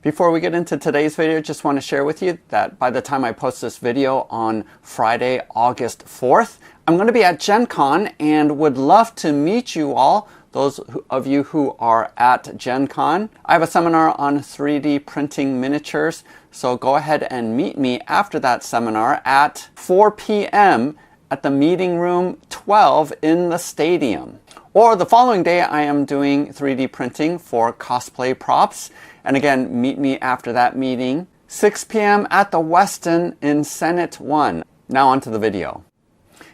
Before we get into today's video, just want to share with you that by the time I post this video on Friday, August 4th, I'm going to be at Gencon and would love to meet you all, those of you who are at Gencon. I have a seminar on 3D printing miniatures, so go ahead and meet me after that seminar at 4 p.m. at the meeting room 12 in the stadium. Or the following day, I am doing 3D printing for cosplay props. And again, meet me after that meeting, 6 p.m. at the Westin in Senate 1. Now onto the video.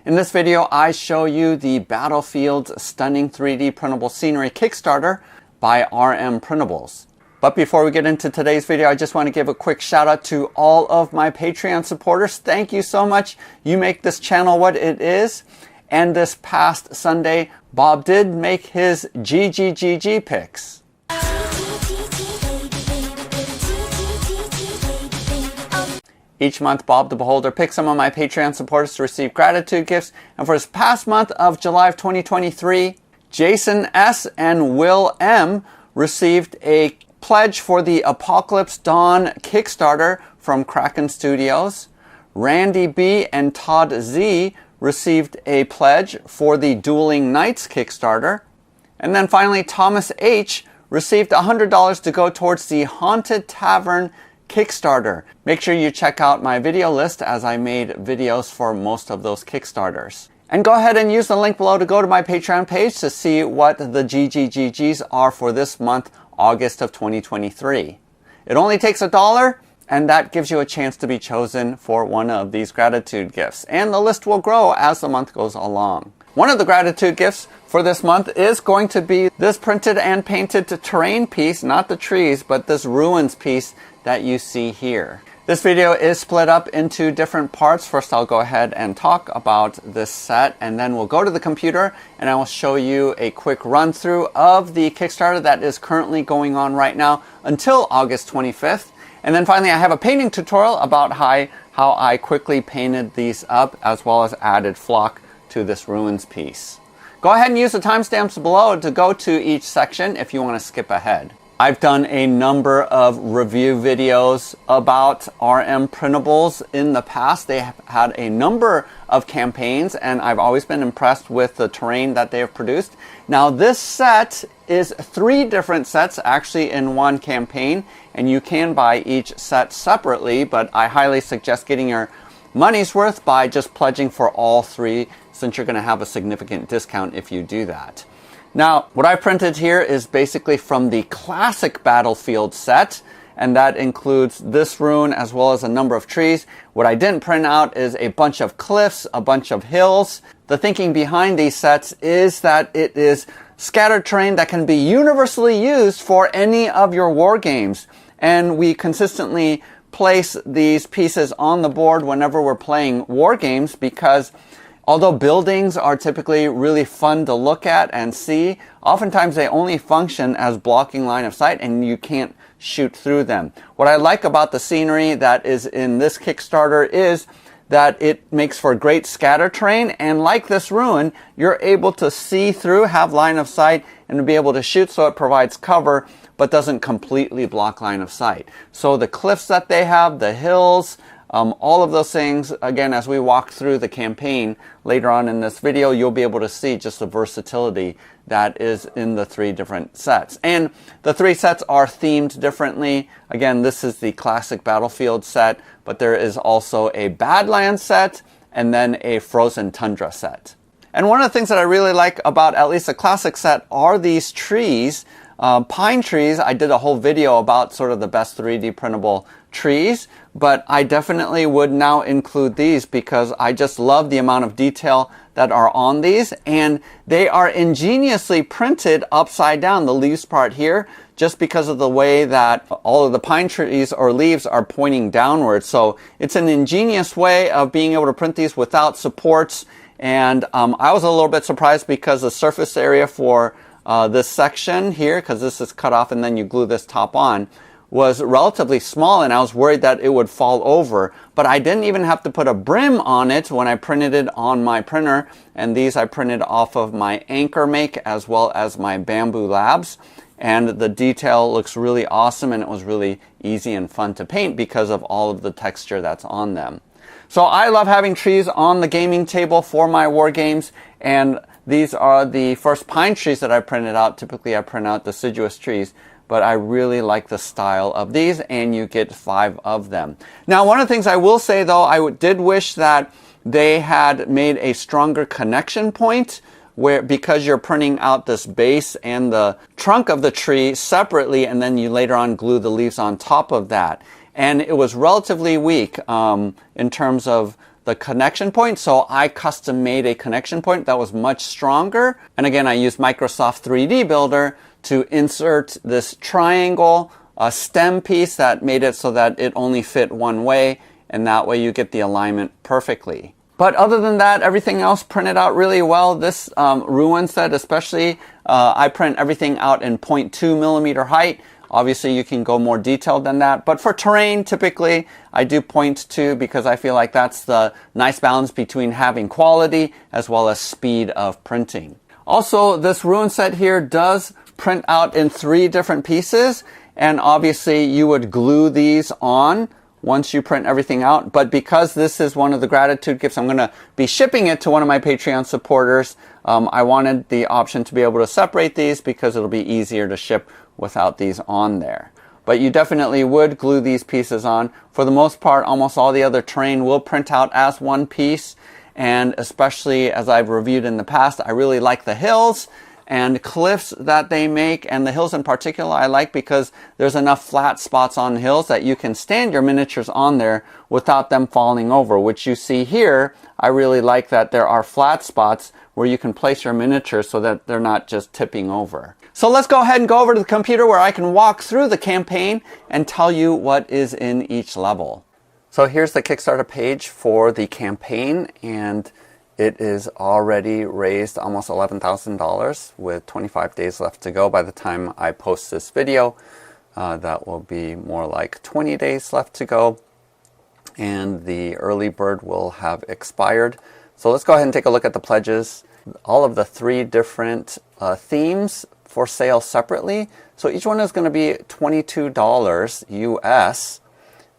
In this video, I show you the Battlefield's Stunning 3D Printable Scenery Kickstarter by RM Printables. But before we get into today's video, I just want to give a quick shout out to all of my Patreon supporters. Thank you so much. You make this channel what it is. And this past Sunday, Bob did make his GGGG picks. Each month, Bob the Beholder picks some of my Patreon supporters to receive gratitude gifts. And for this past month of July of 2023, Jason S. and Will M. received a pledge for the Apocalypse Dawn Kickstarter from Kraken Studios. Randy B. and Todd Z. received a pledge for the Dueling Knights Kickstarter. And then finally, Thomas H. received $100 to go towards the Haunted Tavern Kickstarter. Make sure you check out my video list as I made videos for most of those Kickstarters. And go ahead and use the link below to go to my Patreon page to see what the GGGGs are for this month, August of 2023. It only takes $1, and that gives you a chance to be chosen for one of these gratitude gifts. And the list will grow as the month goes along. One of the gratitude gifts for this month is going to be this printed and painted terrain piece, not the trees, but this ruins piece that you see here. This video is split up into different parts. First, I'll go ahead and talk about this set, and then we'll go to the computer and I will show you a quick run through of the Kickstarter that is currently going on right now until August 25th. And then finally, I have a painting tutorial about how I quickly painted these up, as well as added flock to this ruins piece. Go ahead and use the timestamps below to go to each section if you want to skip ahead. I've done a number of review videos about RM Printables in the past. They have had a number of campaigns, and I've always been impressed with the terrain that they have produced. Now, this set is 3 different sets actually in one campaign, and you can buy each set separately, but I highly suggest getting your money's worth by just pledging for all 3, since you're going to have a significant discount if you do that. Now, what I printed here is basically from the classic Battlefield set, and that includes this rune as well as a number of trees. What I didn't print out is a bunch of cliffs, a bunch of hills. The thinking behind these sets is that it is scattered terrain that can be universally used for any of your war games. And we consistently place these pieces on the board whenever we're playing war games, because although buildings are typically really fun to look at and see, oftentimes they only function as blocking line of sight and you can't shoot through them. What I like about the scenery that is in this Kickstarter is that it makes for great scatter terrain, and like this ruin, you're able to see through, have line of sight, and to be able to shoot, so it provides cover but doesn't completely block line of sight. So the cliffs that they have, the hills, all of those things, again, as we walk through the campaign later on in this video, you'll be able to see just the versatility that is in the 3 different sets. And the 3 sets are themed differently. Again, this is the classic Battlefield set, but there is also a Badlands set and then a Frozen Tundra set. And one of the things that I really like about at least the classic set are these trees. Pine trees, I did a whole video about sort of the best 3D printable trees, but I definitely would now include these because I just love the amount of detail that are on these, and they are ingeniously printed upside down, the leaves part here, just because of the way that all of the pine trees or leaves are pointing downwards. So it's an ingenious way of being able to print these without supports, and I was a little bit surprised because the surface area for this section here, because this is cut off and then you glue this top on, was relatively small, and I was worried that it would fall over, but I didn't even have to put a brim on it when I printed it on my printer. And these I printed off of my Anchor Make as well as my Bamboo Labs, and the detail looks really awesome, and it was really easy and fun to paint because of all of the texture that's on them. So I love having trees on the gaming table for my war games, and these are the first pine trees that I printed out. Typically I print out deciduous trees, but I really like the style of these, and you get 5 of them. Now, one of the things I will say though, I did wish that they had made a stronger connection point, where because you're printing out this base and the trunk of the tree separately, and then you later on glue the leaves on top of that. And it was relatively weak in terms of the connection point, so I custom made a connection point that was much stronger. And again, I used Microsoft 3D Builder to insert this triangle, a stem piece that made it so that it only fit one way, and that way you get the alignment perfectly. But other than that, everything else printed out really well. This ruin set especially, I print everything out in 0.2 millimeter height. Obviously, you can go more detailed than that. But for terrain, typically, I do 0.2 because I feel like that's the nice balance between having quality as well as speed of printing. Also, this ruin set here does print out in 3 different pieces. And obviously, you would glue these on once you print everything out. But because this is one of the gratitude gifts, I'm going to be shipping it to one of my Patreon supporters. I wanted the option to be able to separate these because it'll be easier to ship without these on there. But you definitely would glue these pieces on. For the most part, almost all the other terrain will print out as one piece. And especially as I've reviewed in the past, I really like the hills and cliffs that they make, and the hills in particular I like because there's enough flat spots on hills that you can stand your miniatures on there without them falling over, which you see here. I really like that there are flat spots where you can place your miniatures so that they're not just tipping over. So let's go ahead and go over to the computer where I can walk through the campaign and tell you what is in each level. So here's the Kickstarter page for the campaign, and it is already raised almost $11,000 with 25 days left to go by the time I post this video. That will be more like 20 days left to go, and the early bird will have expired. So let's go ahead and take a look at the pledges. All of the 3 different themes for sale separately. So each one is going to be $22 US.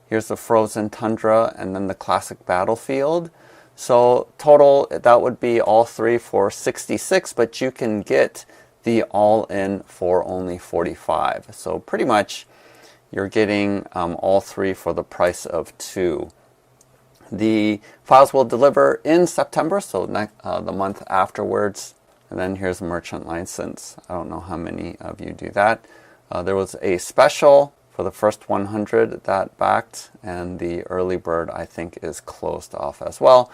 Here's the frozen tundra and then the classic battlefield. So total, that would be all 3 for $66, but you can get the all-in for only $45. So pretty much you're getting all 3 for the price of 2. The files will deliver in September, so the month afterwards. And then here's a merchant license. I don't know how many of you do that. There was a special for the first 100 that backed, and the early bird I think is closed off as well.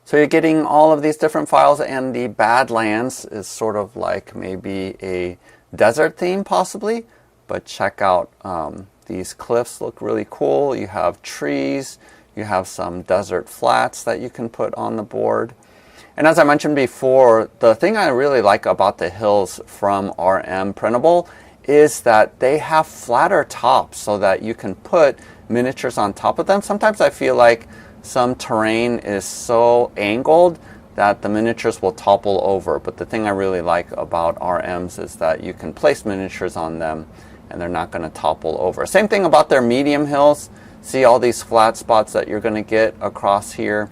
So you're getting all of these different files, and the Badlands is sort of like maybe a desert theme possibly, but check out these cliffs look really cool. You have trees, you have some desert flats that you can put on the board. And as I mentioned before, the thing I really like about the hills from RM Printable is that they have flatter tops so that you can put miniatures on top of them. Sometimes I feel like some terrain is so angled that the miniatures will topple over. But the thing I really like about RMs is that you can place miniatures on them and they're not going to topple over. Same thing about their medium hills. See all these flat spots that you're going to get across here.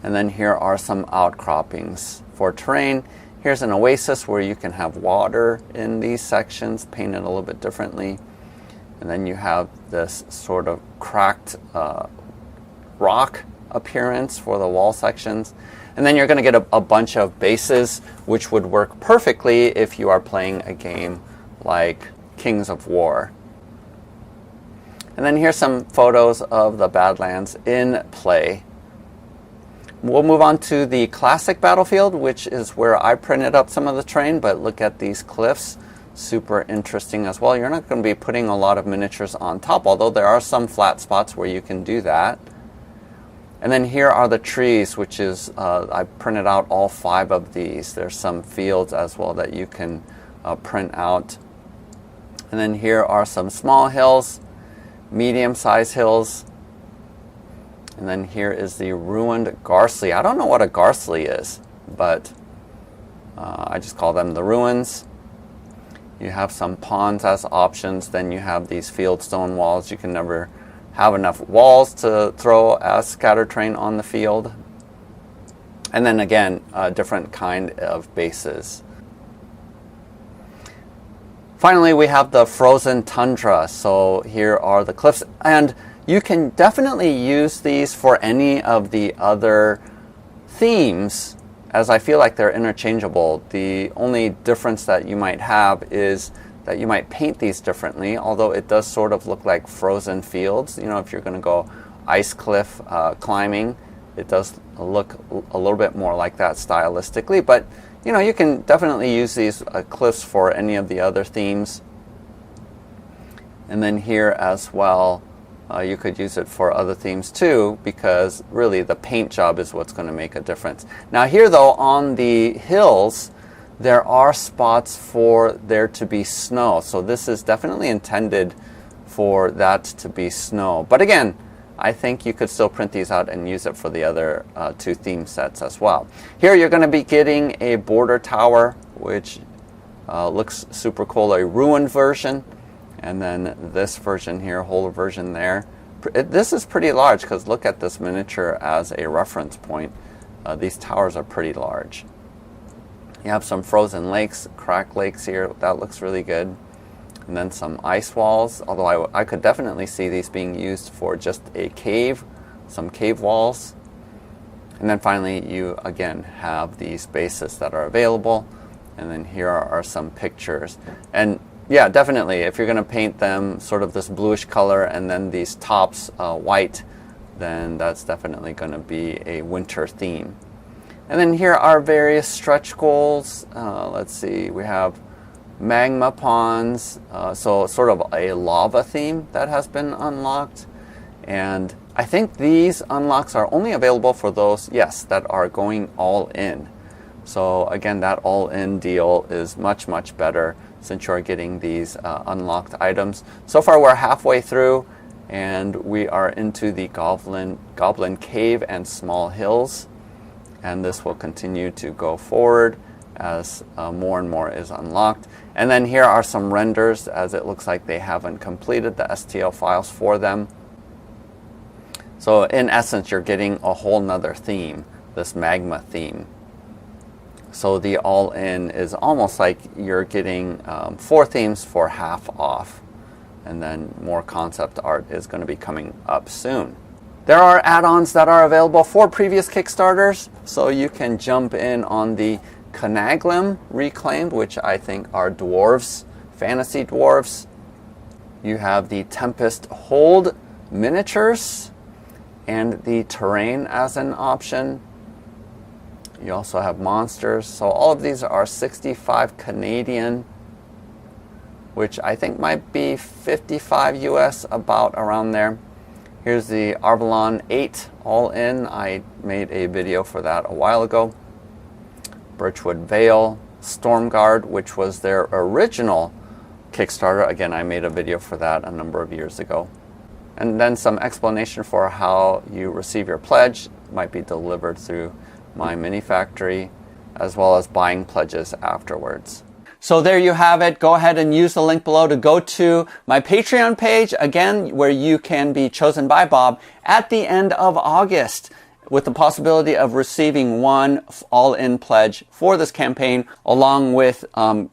And then here are some outcroppings for terrain. Here's an oasis where you can have water in these sections, painted a little bit differently. And then you have this sort of cracked rock appearance for the wall sections. And then you're going to get a bunch of bases, which would work perfectly if you are playing a game like Kings of War. And then here's some photos of the Badlands in play. We'll move on to the classic battlefield, which is where I printed up some of the terrain, but look at these cliffs. Super interesting as well. You're not going to be putting a lot of miniatures on top, although there are some flat spots where you can do that. And then here are the trees, which is, I printed out all 5 of these. There's some fields as well that you can print out. And then here are some small hills, medium-sized hills. And then here is the ruined Garsley. I don't know what a Garsley is, but I just call them the ruins. You have some ponds as options. Then you have these field stone walls. You can never have enough walls to throw as scatter terrain on the field. And then again, a different kind of bases. Finally, we have the frozen tundra. So here are the cliffs, and you can definitely use these for any of the other themes, as I feel like they're interchangeable. The only difference that you might have is that you might paint these differently, although it does sort of look like frozen fields. You know, if you're going to go ice cliff climbing, it does look a little bit more like that stylistically. But, you know, you can definitely use these cliffs for any of the other themes. And then here as well, you could use it for other themes too, because really the paint job is what's going to make a difference. Now here though, on the hills, there are spots for there to be snow. So this is definitely intended for that to be snow. But again, I think you could still print these out and use it for the other two theme sets as well. Here you're going to be getting a border tower, which looks super cool, a ruined version. And then this version here, whole version there. This is pretty large because look at this miniature as a reference point. These towers are pretty large. You have some frozen lakes, cracked lakes here. That looks really good. And then some ice walls, although I could definitely see these being used for just a cave, some cave walls. And then finally, you again have these bases that are available. And then here are some pictures. And yeah, definitely, if you're going to paint them sort of this bluish color and then these tops white, then that's definitely going to be a winter theme. And then here are various stretch goals. Let's see, we have magma ponds, so sort of a lava theme that has been unlocked. And I think these unlocks are only available for those, yes, that are going all in. So again, that all in deal is much, much better since you're getting these unlocked items. So far we're halfway through and we are into the Goblin Cave and Small Hills. And this will continue to go forward as more and more is unlocked. And then here are some renders, as it looks like they haven't completed the STL files for them. So in essence, you're getting a whole nother theme, this magma theme. So the all-in is almost like you're getting 4 themes for half off. And then more concept art is going to be coming up soon. There are add-ons that are available for previous Kickstarters, so you can jump in on the Canaglim Reclaimed, which I think are dwarves, fantasy dwarves. You have the Tempest Hold miniatures and the terrain as an option. You also have monsters. So all of these are 65 Canadian, which I think might be 55 US, about around there. Here's the Arbalon 8 all in. I made a video for that a while ago. Birchwood Vale, Stormguard, which was their original Kickstarter. Again, I made a video for that a number of years ago. And then some explanation for how you receive your pledge. Might be delivered through my mini factory, as well as buying pledges afterwards. So there you have it. Go ahead and use the link below to go to my Patreon page, again, where you can be chosen by Bob at the end of August, with the possibility of receiving one all-in pledge for this campaign, along with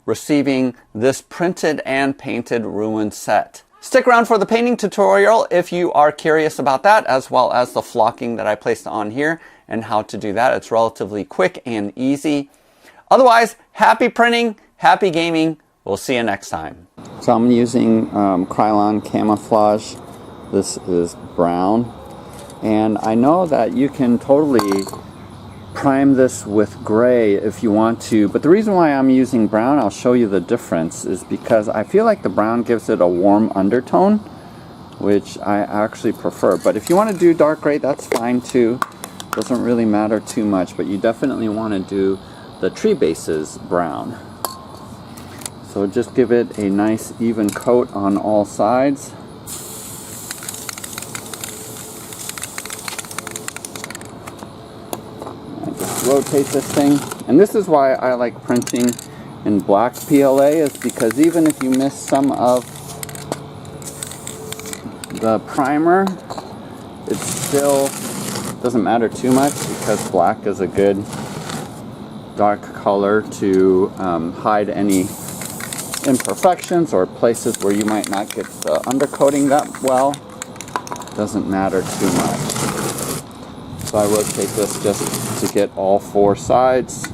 receiving this printed and painted ruin set. Stick around for the painting tutorial if you are curious about that, as well as the flocking that I placed on here and how to do that. It's relatively quick and easy. Otherwise, happy printing, happy gaming. We'll see you next time. So I'm using Krylon Camouflage. This is brown. And I know that you can totally prime this with gray if you want to, but the reason why I'm using brown, I'll show you the difference, is because I feel like the brown gives it a warm undertone, which I actually prefer. But if you want to do dark gray, that's fine too. Doesn't really matter too much, but you definitely want to do the tree bases brown. So just give it a nice even coat on all sides. Rotate this thing, and this is why I like printing in black PLA is because even if you miss some of the primer, it still doesn't matter too much because black is a good dark color to hide any imperfections or places where you might not get the undercoating that well. Doesn't matter too much. So I rotate this just to get all four sides,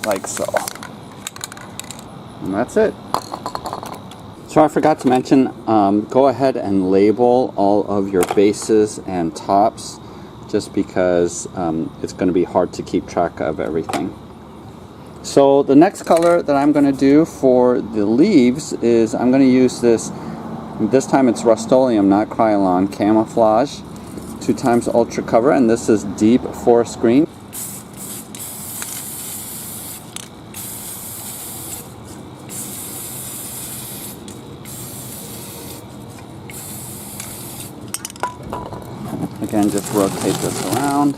like so. And that's it. So I forgot to mention, go ahead and label all of your bases and tops, just because it's going to be hard to keep track of everything. So the next color that I'm going to do for the leaves is I'm going to use this time it's Rust-Oleum, not Krylon, Camouflage 2x Ultra Cover, and this is Deep Forest Green. Again, just rotate this around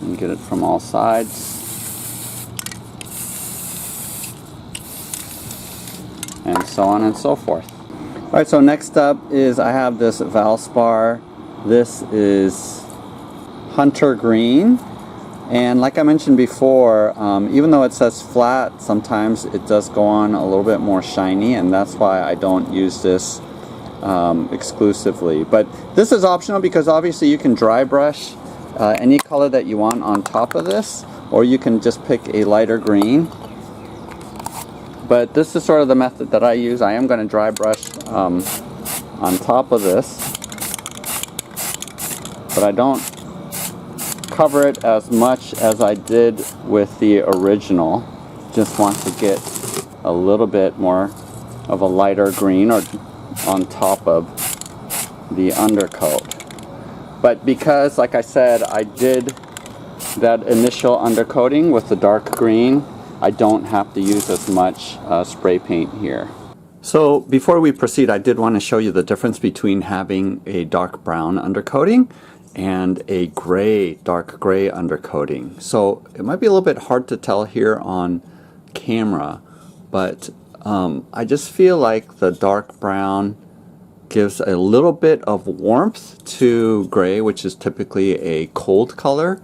and get it from all sides. And so on and so forth. Alright, so next up is I have this Valspar. This is Hunter Green. And like I mentioned before, even though it says flat, sometimes it does go on a little bit more shiny, and that's why I don't use this exclusively. But this is optional because obviously you can dry brush any color that you want on top of this, or you can just pick a lighter green. But this is sort of the method that I use. I am going to dry brush on top of this, but I don't cover it as much as I did with the original. Just want to get a little bit more of a lighter green or on top of the undercoat. But because, like I said, I did that initial undercoating with the dark green, I don't have to use as much spray paint here. So before we proceed, I did want to show you the difference between having a dark brown undercoating and a gray, dark gray undercoating. So it might be a little bit hard to tell here on camera, but I just feel like the dark brown gives a little bit of warmth to gray, which is typically a cold color,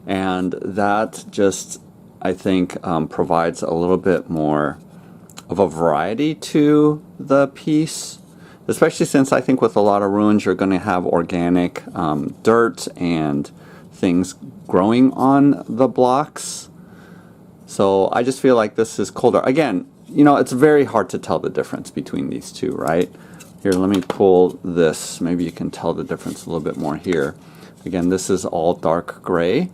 and that just, I think, provides a little bit more of a variety to the piece, especially since I think with a lot of ruins you're going to have organic dirt and things growing on the blocks. So I just feel like this is colder. Again, you know, it's very hard to tell the difference between these two, right? Here, let me pull this. Maybe you can tell the difference a little bit more here. Again, this is all dark gray.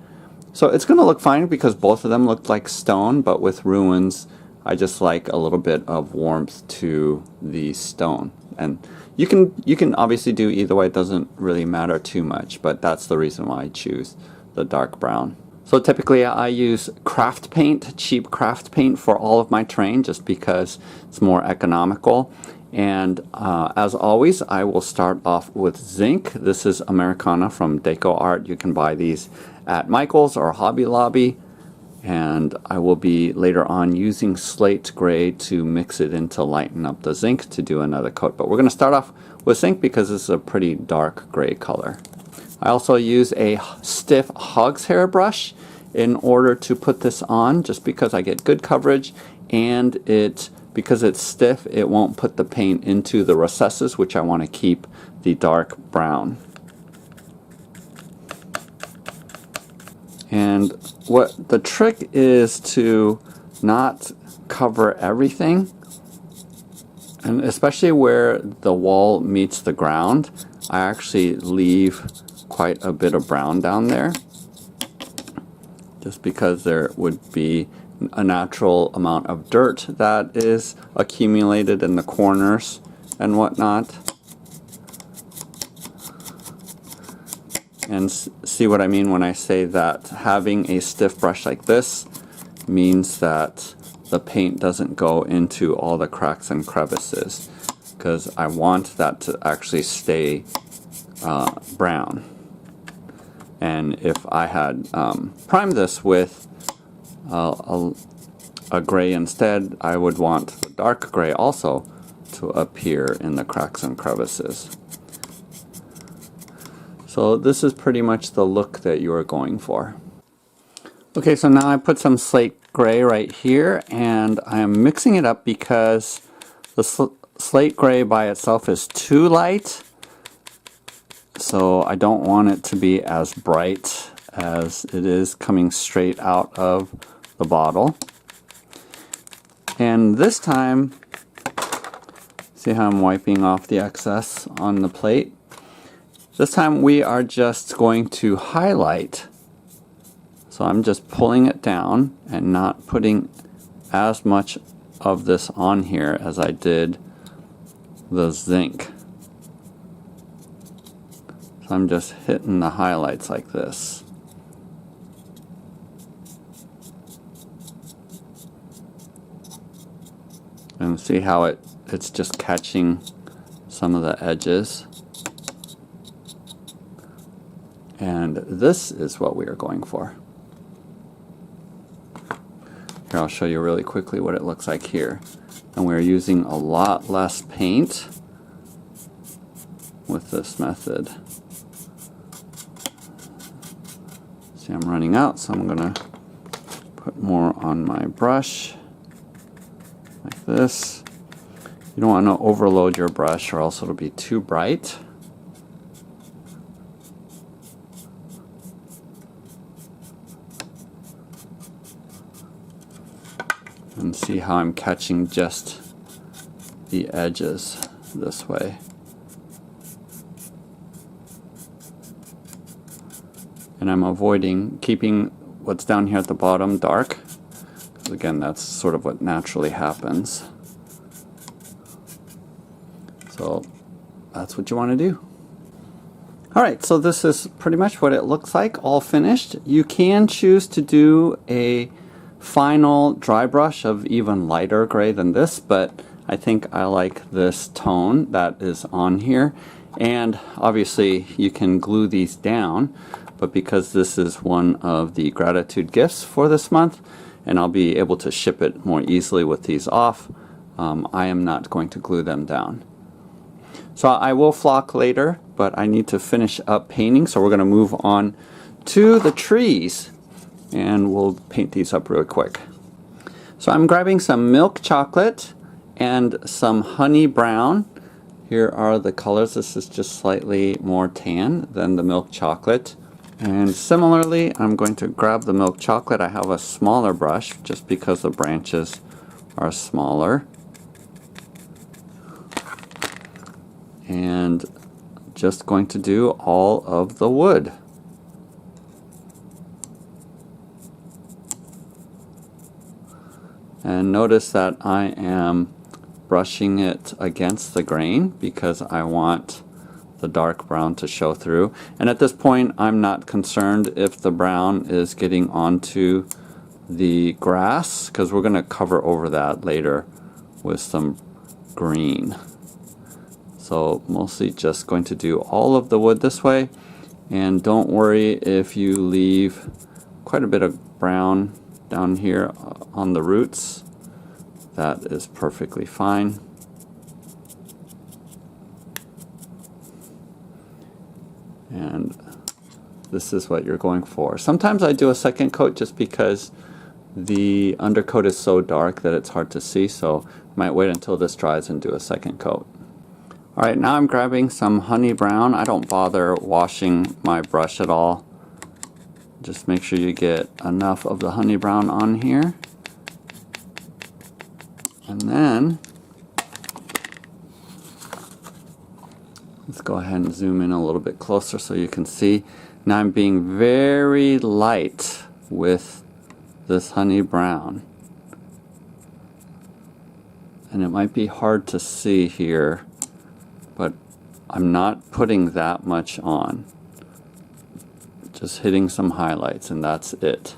So it's going to look fine because both of them look like stone, but with ruins, I just like a little bit of warmth to the stone. And you can obviously do either way. It doesn't really matter too much, but that's the reason why I choose the dark brown. So typically I use craft paint, cheap craft paint for all of my terrain just because it's more economical. And as always, I will start off with zinc. This is Americana from Deco Art. You can buy these at Michael's or Hobby Lobby. And I will be later on using slate gray to mix it in to lighten up the zinc to do another coat. But we're going to start off with zinc because this is a pretty dark gray color. I also use a stiff hog's hair brush in order to put this on, just because I get good coverage, and because it's stiff, it won't put the paint into the recesses, which I want to keep the dark brown. And what the trick is to not cover everything, and especially where the wall meets the ground, I actually leave quite a bit of brown down there, just because there would be a natural amount of dirt that is accumulated in the corners and whatnot. And see what I mean when I say that having a stiff brush like this means that the paint doesn't go into all the cracks and crevices, because I want that to actually stay brown. And if I had primed this with a gray instead, I would want the dark gray also to appear in the cracks and crevices. So this is pretty much the look that you are going for. Okay, so now I put some slate gray right here, and I am mixing it up because the slate gray by itself is too light. So I don't want it to be as bright as it is coming straight out of the bottle. And this time, see how I'm wiping off the excess on the plate? This time we are just going to highlight. So I'm just pulling it down and not putting as much of this on here as I did the zinc. So I'm just hitting the highlights like this. And see how it's just catching some of the edges. And this is what we are going for. Here, I'll show you really quickly what it looks like here. And we're using a lot less paint with this method. See, I'm running out, so I'm gonna put more on my brush, like this. You don't want to overload your brush or else it'll be too bright. And see how I'm catching just the edges this way. And I'm avoiding keeping what's down here at the bottom dark, because again, that's sort of what naturally happens. So that's what you want to do. Alright, so this is pretty much what it looks like, all finished. You can choose to do a final dry brush of even lighter gray than this, but I think I like this tone that is on here. And obviously you can glue these down, but because this is one of the gratitude gifts for this month, and I'll be able to ship it more easily with these off, I am not going to glue them down. So I will flock later, but I need to finish up painting, so we're going to move on to the trees. And we'll paint these up real quick. So I'm grabbing some milk chocolate and some honey brown. Here are the colors. This is just slightly more tan than the milk chocolate. And similarly, I'm going to grab the milk chocolate. I have a smaller brush just because the branches are smaller. And just going to do all of the wood. And notice that I am brushing it against the grain because I want the dark brown to show through. And at this point, I'm not concerned if the brown is getting onto the grass, because we're going to cover over that later with some green. So mostly just going to do all of the wood this way. And don't worry if you leave quite a bit of brown down here on the roots. That is perfectly fine. And this is what you're going for. Sometimes I do a second coat just because the undercoat is so dark that it's hard to see, so I might wait until this dries and do a second coat. Alright, now I'm grabbing some honey brown. I don't bother washing my brush at all. Just make sure you get enough of the honey brown on here. And then, let's go ahead and zoom in a little bit closer so you can see. Now I'm being very light with this honey brown. And it might be hard to see here, but I'm not putting that much on. Just hitting some highlights, and that's it.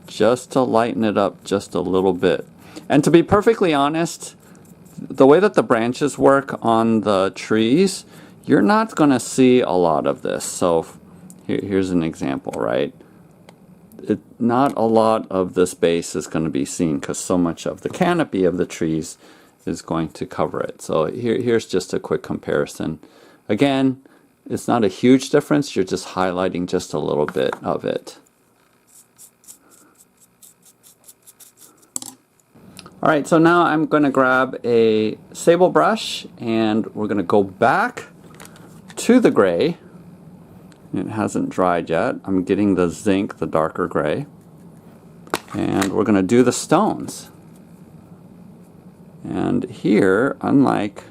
Just to lighten it up just a little bit. And to be perfectly honest, the way that the branches work on the trees, you're not going to see a lot of this. So Here's an example, right? Not a lot of this base is going to be seen because so much of the canopy of the trees is going to cover it. So here's just a quick comparison. Again, it's not a huge difference, you're just highlighting just a little bit of it. Alright, so now I'm going to grab a sable brush and we're going to go back to the gray. It hasn't dried yet. I'm getting the zinc, the darker gray. And we're going to do the stones. And here, unlike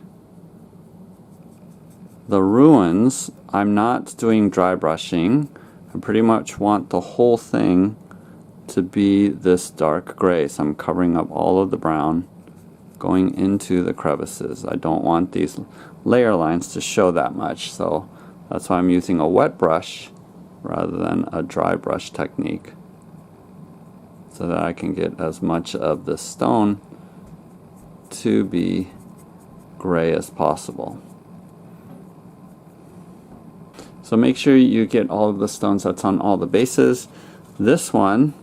the ruins, I'm not doing dry brushing. I pretty much want the whole thing to be this dark gray. So I'm covering up all of the brown going into the crevices. I don't want these layer lines to show that much. So that's why I'm using a wet brush rather than a dry brush technique, so that I can get as much of the stone to be gray as possible. So make sure you get all of the stones that's on all the bases. This one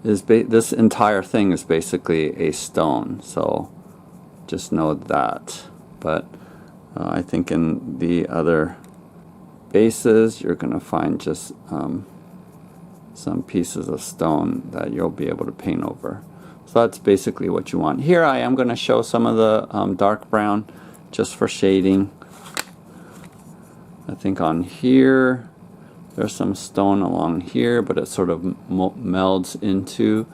is this entire thing is basically a stone, so just know that. But I think in the other bases you're going to find just some pieces of stone that you'll be able to paint over. So that's basically what you want. Here I am going to show some of the dark brown just for shading. I think on here there's some stone along here, but it sort of melds into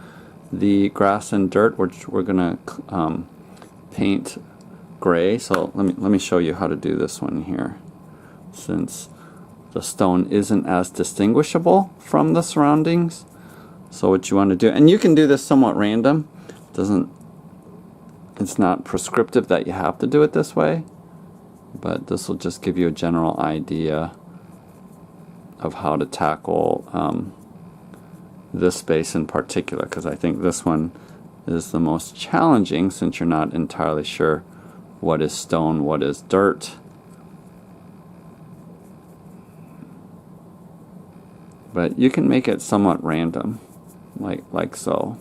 the grass and dirt, which we're going to paint gray. So let me show you how to do this one here, since the stone isn't as distinguishable from the surroundings. So what you want to do, and you can do this somewhat random, it's not prescriptive that you have to do it this way, but this will just give you a general idea of how to tackle this space in particular, because I think this one is the most challenging since you're not entirely sure what is stone, what is dirt. But you can make it somewhat random, like so.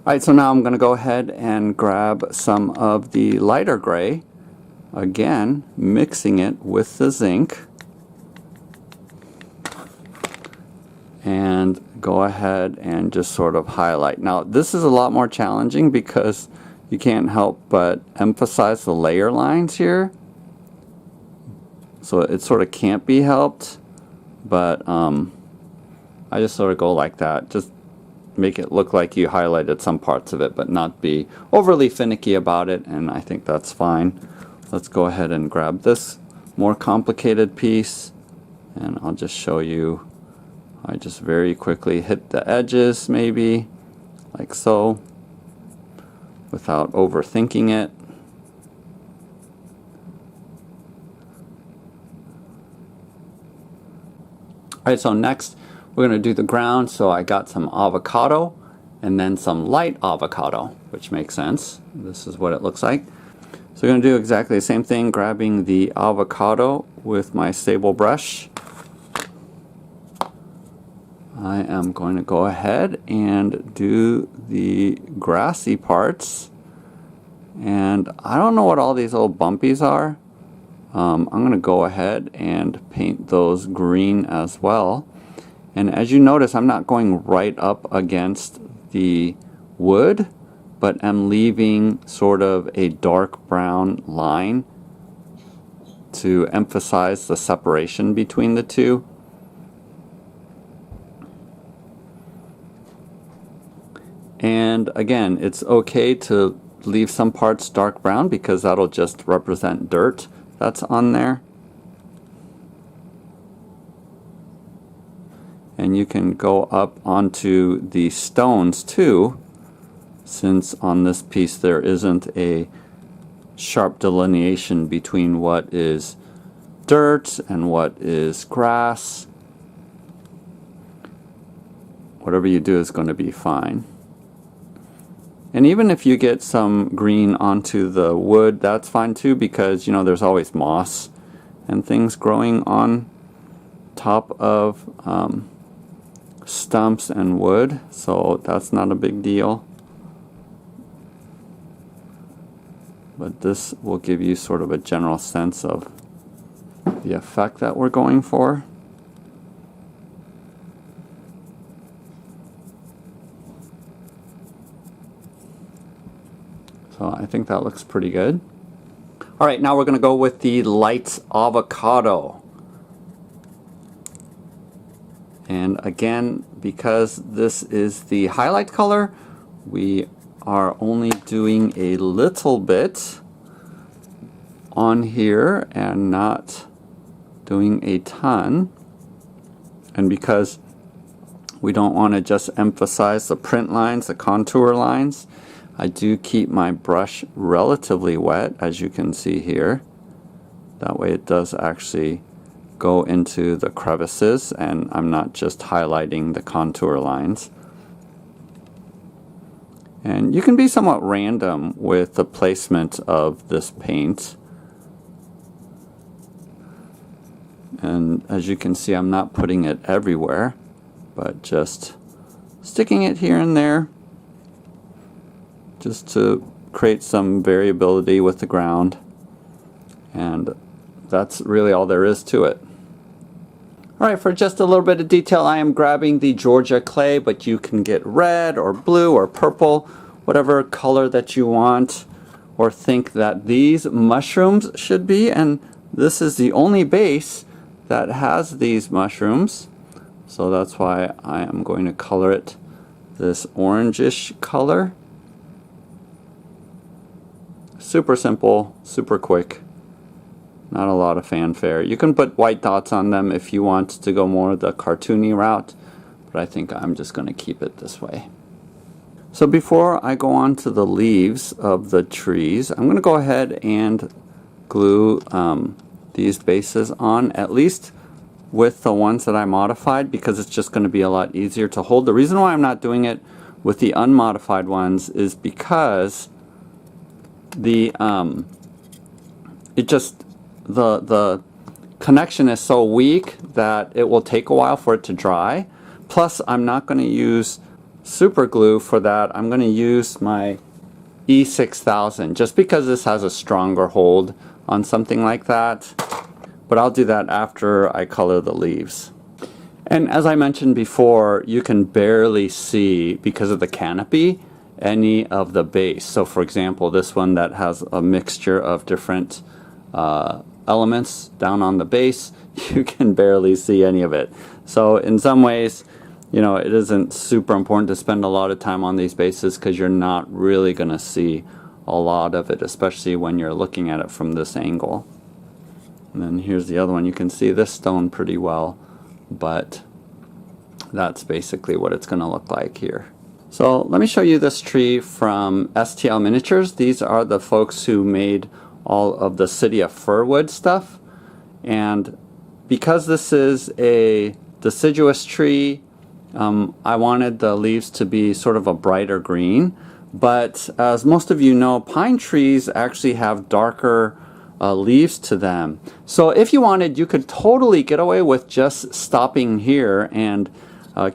Alright, so now I'm going to go ahead and grab some of the lighter gray, again mixing it with the zinc, and go ahead and just sort of highlight. Now this is a lot more challenging because you can't help but emphasize the layer lines here, so it sort of can't be helped, but I just sort of go like that, just make it look like you highlighted some parts of it but not be overly finicky about it, and I think that's fine. Let's go ahead and grab this more complicated piece, and I'll just show you. I just very quickly hit the edges, maybe like so, without overthinking it. Alright, so next we're going to do the ground. So I got some avocado and then some light avocado, which makes sense. This is what it looks like. So we're going to do exactly the same thing, grabbing the avocado with my sable brush. I am going to go ahead and do the grassy parts, and I don't know what all these little bumpies are. I'm going to go ahead and paint those green as well. And as you notice, I'm not going right up against the wood, but I'm leaving sort of a dark brown line to emphasize the separation between the two. And again, it's okay to leave some parts dark brown because that'll just represent dirt that's on there. And you can go up onto the stones too, since on this piece there isn't a sharp delineation between what is dirt and what is grass. Whatever you do is going to be fine. And even if you get some green onto the wood, that's fine too, because you know there's always moss and things growing on top of stumps and wood, so that's not a big deal. But this will give you sort of a general sense of the effect that we're going for. So I think that looks pretty good. All right, now we're going to go with the light avocado. And again, because this is the highlight color, we are only doing a little bit on here and not doing a ton. And because we don't want to just emphasize the print lines, the contour lines, I do keep my brush relatively wet, as you can see here. That way it does actually go into the crevices and I'm not just highlighting the contour lines. And you can be somewhat random with the placement of this paint. And as you can see, I'm not putting it everywhere, but just sticking it here and there, just to create some variability with the ground. And that's really all there is to it. Alright, for just a little bit of detail, I am grabbing the Georgia clay, but you can get red or blue or purple, whatever color that you want or think that these mushrooms should be. And this is the only base that has these mushrooms, so that's why I am going to color it this orangish color. Super simple, super quick. Not a lot of fanfare. You can put white dots on them if you want to go more the cartoony route, but I think I'm just going to keep it this way. So before I go on to the leaves of the trees, I'm going to go ahead and glue these bases on, at least with the ones that I modified, because it's just going to be a lot easier to hold. The reason why I'm not doing it with the unmodified ones is because the the connection is so weak that it will take a while for it to dry. Plus, I'm not going to use super glue for that. I'm going to use my E6000 just because this has a stronger hold on something like that. But I'll do that after I color the leaves. And as I mentioned before, you can barely see, because of the canopy, any of the base. So for example, this one that has a mixture of different elements down on the base, you can barely see any of it. So in some ways, you know, it isn't super important to spend a lot of time on these bases because you're not really going to see a lot of it, especially when you're looking at it from this angle. And then here's the other one. You can see this stone pretty well, but that's basically what it's going to look like here. So let me show you this tree from STL Miniatures. These are the folks who made all of the City of Firwood stuff. And because this is a deciduous tree, I wanted the leaves to be sort of a brighter green. But as most of you know, pine trees actually have darker leaves to them. So if you wanted, you could totally get away with just stopping here and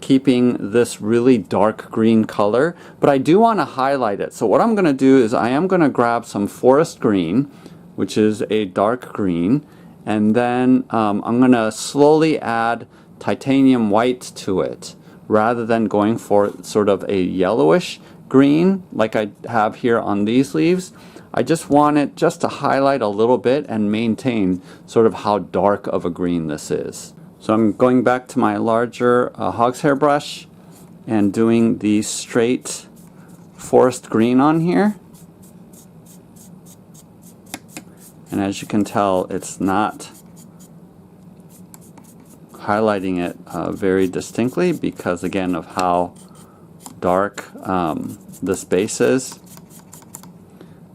keeping this really dark green color, but I do want to highlight it. So what I'm going to do is I am going to grab some forest green, which is a dark green, and then I'm going to slowly add titanium white to it rather than going for sort of a yellowish green like I have here on these leaves. I just want it just to highlight a little bit and maintain sort of how dark of a green this is. So I'm going back to my larger hog's hair brush and doing the straight forest green on here. And as you can tell, it's not highlighting it very distinctly because, again, of how dark this base is.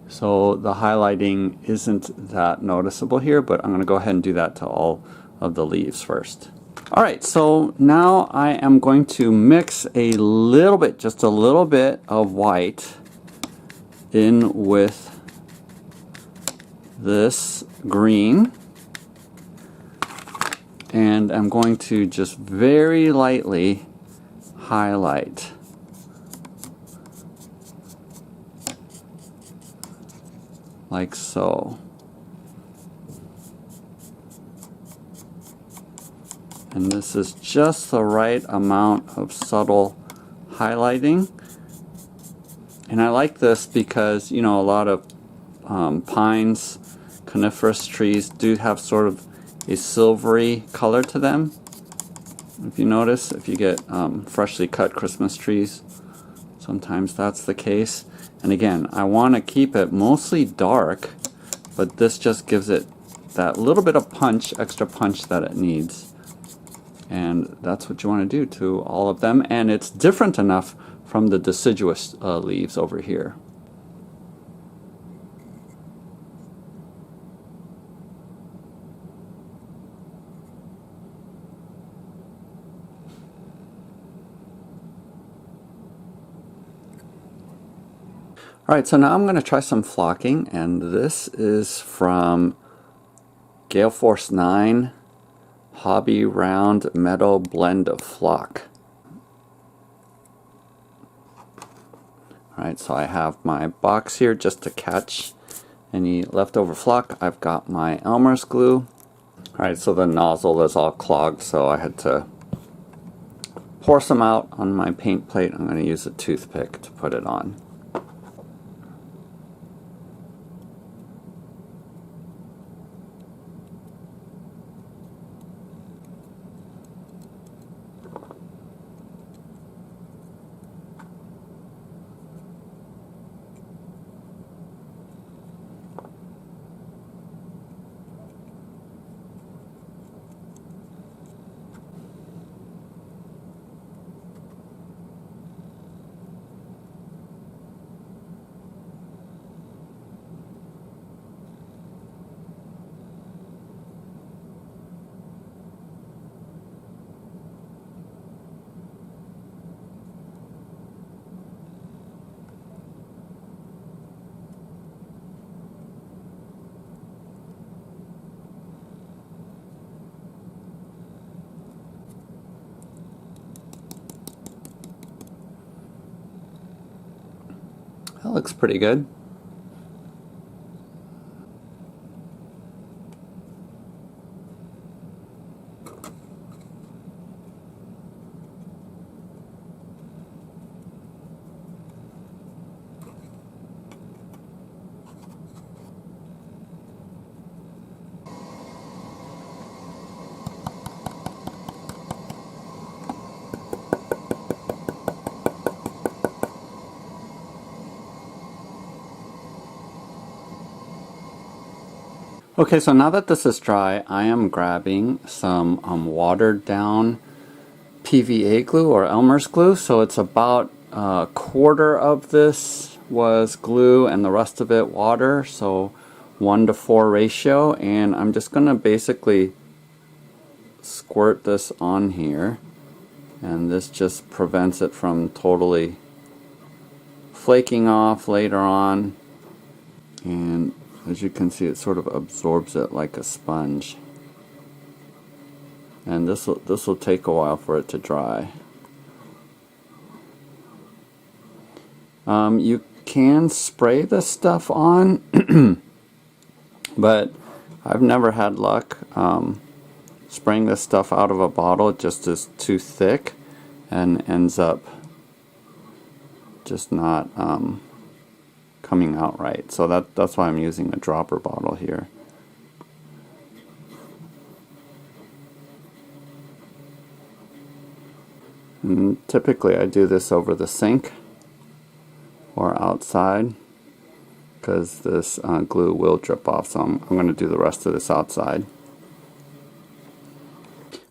So the highlighting isn't that noticeable here, but I'm going to go ahead and do that to all of the leaves first. Alright, so now I am going to mix a little bit, just a little bit of white in with this green. And I'm going to just very lightly highlight. Like so. And this is just the right amount of subtle highlighting. And I like this because, you know, a lot of pines, coniferous trees do have sort of a silvery color to them. If you notice, if you get freshly cut Christmas trees, sometimes that's the case. And again, I want to keep it mostly dark, but this just gives it that little bit of punch, extra punch that it needs. And that's what you want to do to all of them. And it's different enough from the deciduous leaves over here. Alright, so now I'm going to try some flocking, and this is from Gale Force 9 Hobby Round Meadow Blend of Flock. Alright, so I have my box here just to catch any leftover flock. I've got my Elmer's glue. Alright, so the nozzle is all clogged, so I had to pour some out on my paint plate. I'm going to use a toothpick to put it on. That looks pretty good. Okay, so now that this is dry, I am grabbing some watered down PVA glue or Elmer's glue. So it's about a quarter of this was glue and the rest of it water, so 1:4 ratio. And I'm just going to basically squirt this on here, and this just prevents it from totally flaking off later on. And as you can see, it sort of absorbs it like a sponge. And this will take a while for it to dry. You can spray this stuff on, but I've never had luck spraying this stuff out of a bottle. It just is too thick and ends up just not coming out right. So that's why I'm using a dropper bottle here. And typically I do this over the sink or outside because this glue will drip off, so I'm going to do the rest of this outside.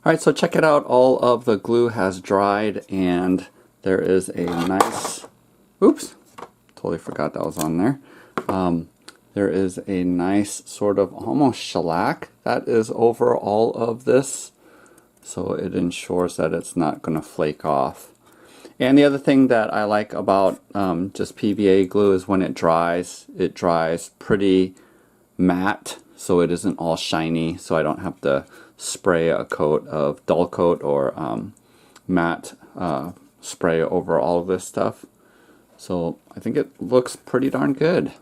Alright, so check it out. All of the glue has dried and there is a nice, oops, totally forgot that was on there. There is a nice sort of almost shellac that is over all of this, so it ensures that it's not going to flake off. And the other thing that I like about just PVA glue is when it dries pretty matte, so it isn't all shiny, so I don't have to spray a coat of dull coat or matte spray over all of this stuff. So I think it looks pretty darn good.